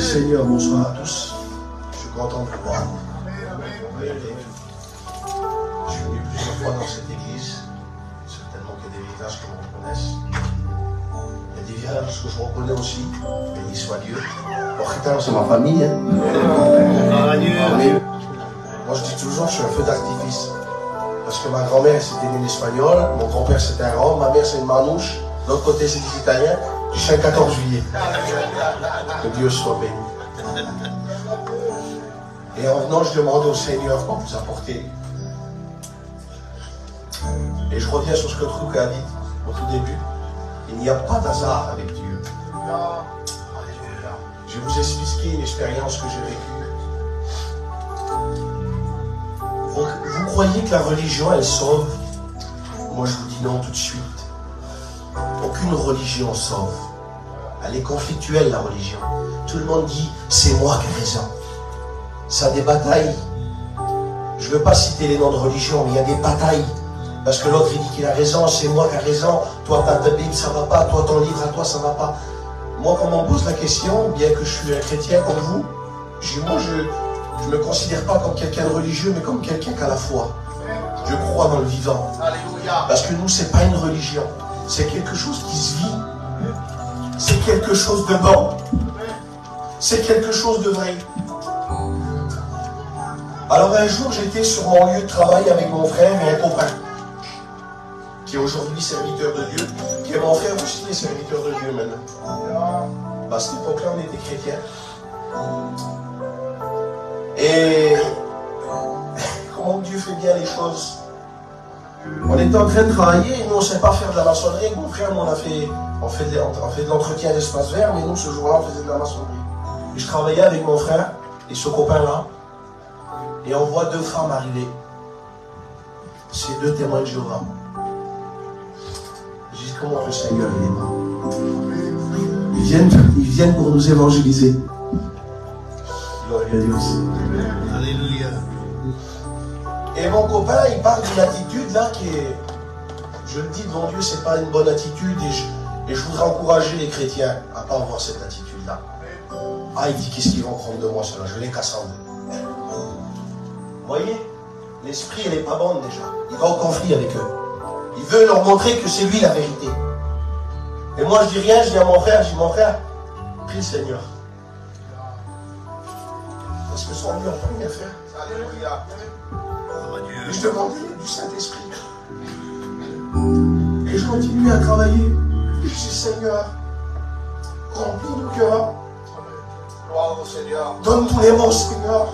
Seigneur, bonsoir à tous. Je suis content de vous voir. Je suis venu plusieurs fois dans cette église. Certainement qu'il y a des visages que vous reconnaissez. Il y a des visages que je reconnais aussi. Béni soit Dieu. L'Occitan, c'est ma famille. Hein. Moi, je dis toujours, je suis un feu d'artifice. Parce que ma grand-mère, c'était une espagnole. Mon grand-père, c'était un Rome. Ma mère, c'est une manouche. De l'autre côté, c'est des Italiens. Je suis un 14 juillet. Que Dieu soit béni. Et en venant, je demandais au Seigneur quoi vous apporter. Et je reviens sur ce que Truc a dit au tout début. Il n'y a pas d'hasard avec Dieu. Je vais vous expliquer une expérience que j'ai vécue. Vous croyez que la religion, elle sauve? Moi, je vous dis non tout de suite. Aucune religion sauve. Elle est conflictuelle, la religion. Tout le monde dit, c'est moi qui ai raison. Ça a des batailles. Je ne veux pas citer les noms de religion, mais il y a des batailles. Parce que l'autre, il dit qu'il a raison, c'est moi qui ai raison. Toi, ta Bible, ça ne va pas. Toi, ton livre à toi, ça ne va pas. Moi, quand on me pose la question, bien que je suis un chrétien comme vous, moi, je ne me considère pas comme quelqu'un de religieux, mais comme quelqu'un qui a la foi. Je crois dans le vivant. Alléluia. Parce que nous, ce n'est pas une religion. C'est quelque chose qui se vit. C'est quelque chose de bon. C'est quelque chose de vrai. Alors un jour, j'étais sur mon lieu de travail avec mon frère et un copain, qui est aujourd'hui serviteur de Dieu, qui est mon frère aussi, qui est serviteur de Dieu maintenant. À cette époque-là, on était chrétiens. Et comment Dieu fait bien les choses. On était en train de travailler, et nous on ne sait pas faire de la maçonnerie. Avec mon frère, nous on fait de l'entretien d'espace vert, mais nous ce jour-là on faisait de la maçonnerie. Et je travaillais avec mon frère et ce copain-là, et on voit deux femmes arriver. C'est deux témoins de Jéhovah. Je dis comment le Seigneur il est mort. Ils viennent pour nous évangéliser. Gloire à Dieu. Alléluia. Et mon copain, il parle d'une attitude là qui est, je le dis devant Dieu, c'est pas une bonne attitude et je voudrais encourager les chrétiens à ne pas avoir cette attitude là. Ah, il dit qu'est-ce qu'ils vont prendre de moi cela, je les casse en deux. Vous voyez, l'esprit elle n'est pas bonne déjà. Il va au conflit avec eux. Il veut leur montrer que c'est lui la vérité. Et moi je dis rien, je dis à mon frère, mon frère, prie le Seigneur. Parce que sans lui on ne peut rien faire. Alléluia. Et je demandais du Saint-Esprit. Et je continue à travailler. Et je dis Seigneur, remplis nos cœurs. Gloire au Seigneur. Donne-nous les mots, Seigneur.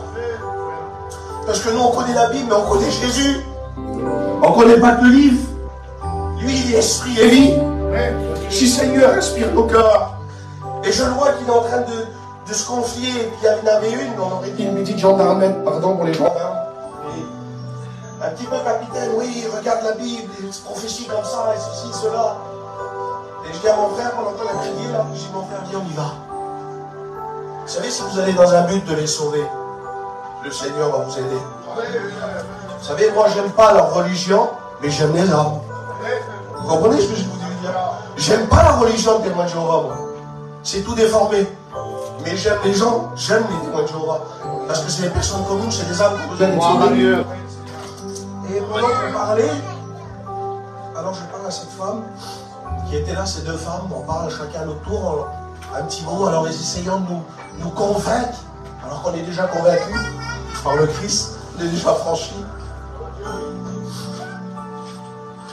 Parce que nous, on connaît la Bible, mais on connaît Jésus. On ne connaît pas que le livre. Lui, il est esprit et vie. Je dis Seigneur, inspire nos cœurs. Et je le vois qu'il est en train de se confier. Et puis il y en avait une, on aurait dit une petite gendarmette, pardon pour les gendarmes. Un petit peu capitaine, oui, regarde la Bible, des prophéties comme ça, et ceci, cela. Et je dis à mon frère, pendant qu'on a prié là, je dis mon frère, viens, on y va. Vous savez, si vous allez dans un but de les sauver, le Seigneur va vous aider. Vous savez, moi, j'aime pas leur religion, mais j'aime les hommes. Vous comprenez ce que je vous dis? J'aime pas la religion des témoins de Jéhovah, moi. C'est tout déformé. Mais j'aime les gens, j'aime les témoins de Jéhovah. Parce que c'est des personnes comme nous, c'est des âmes qui ont besoin d'être sauvées. Et pendant qu'on parlait, alors je parle à cette femme qui était là, ces deux femmes, on parle chacun à notre tour, un petit mot, alors les essayant de nous convaincre, alors qu'on est déjà convaincus par le Christ, on est déjà franchis.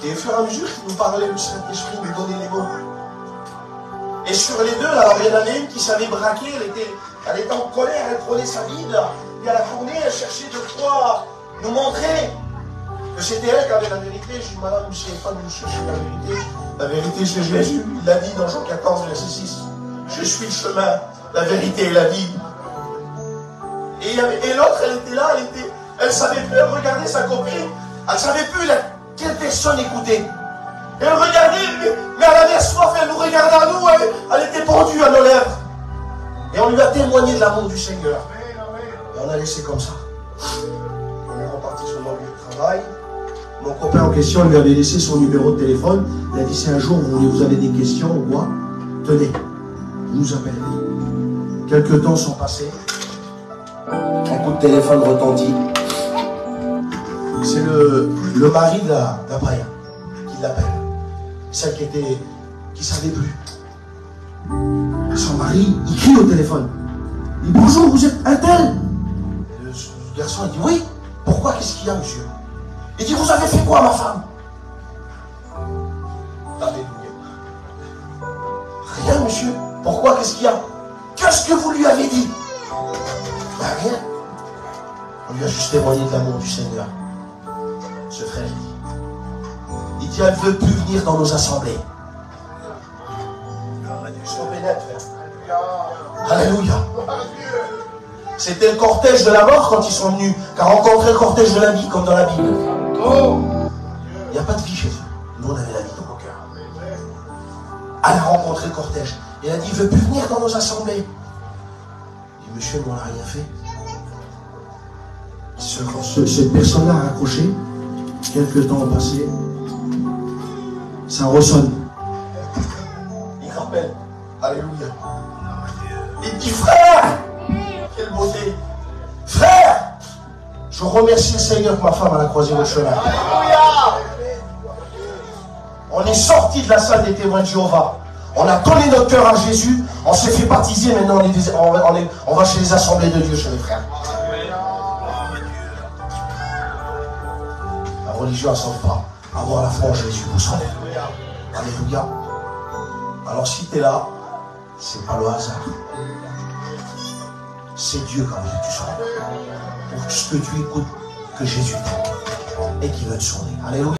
Et au fur et à mesure qu'il nous parlait, le Saint-Esprit nous donnait les mots. Et sur les deux, alors il y en avait une qui savait braquer, elle était en colère, elle prenait sa Bible, et à la journée, elle cherchait de quoi nous montrer que c'était elle qui avait la vérité. Je dis, madame, vous ne savez pas de vous chercher la vérité. La vérité, c'est Jésus. Il l'a dit dans Jean 14, verset 6. Je suis le chemin, la vérité et la vie. Et l'autre, elle était là, elle ne savait plus, elle regardait sa copine. Elle ne savait plus quelle personne écouter. Et elle regardait, mais elle avait soif, elle nous regardait à nous, elle était pendue à nos lèvres. Et on lui a témoigné de l'amour du Seigneur. Et on a laissé comme ça. On est reparti sur mon lieu de travail. Mon copain en question lui avait laissé son numéro de téléphone. Il a dit, si un jour vous avez des questions ou quoi, tenez, vous nous appellerez. Quelques temps sont passés. Un coup de téléphone retentit. C'est le mari d'Abraham qui l'appelle. Celle qui savait plus. Son mari, il crie au téléphone. Il dit bonjour, vous êtes un tel? Le garçon, il dit oui. Pourquoi? Qu'est-ce qu'il y a, monsieur? Il dit vous avez fait quoi, ma femme? Rien, monsieur. Pourquoi? Qu'est-ce qu'il y a? Qu'est-ce que vous lui avez dit? Ben, rien. On lui a juste témoigné de l'amour du Seigneur. Ce frère, il dit, elle ne veut plus venir dans nos assemblées. Sois pénètre, frère. Alléluia. C'était le cortège de la mort quand ils sont venus, car rencontrer le cortège de la vie, comme dans la Bible. Il n'y a pas de vie chez eux. Nous, on avait la vie dans nos cœurs. Elle a rencontré le cortège. Et elle a dit, il ne veut plus venir dans nos assemblées. Il dit, monsieur, nous, on n'a rien fait. Cette personne-là a accroché. Quelques temps ont passé. Ça ressonne. Il rappelle. Alléluia. Il dit, frère, quelle beauté. Frère, je remercie le Seigneur que ma femme a croisé votre chemin. Alléluia. On est sorti de la salle des témoins de Jéhovah. On a donné notre cœur à Jésus. On s'est fait baptiser. Maintenant, on va chez les assemblées de Dieu, chez les frères. La religion, elle ne sauve pas. Avoir la foi en Jésus vous sauve. Alléluia. Alors, si tu es là, c'est pas le hasard. C'est Dieu qui a envie que tu sois. Pour ce que tu écoutes, que Jésus t'aime et qui veut te sauver. Alléluia.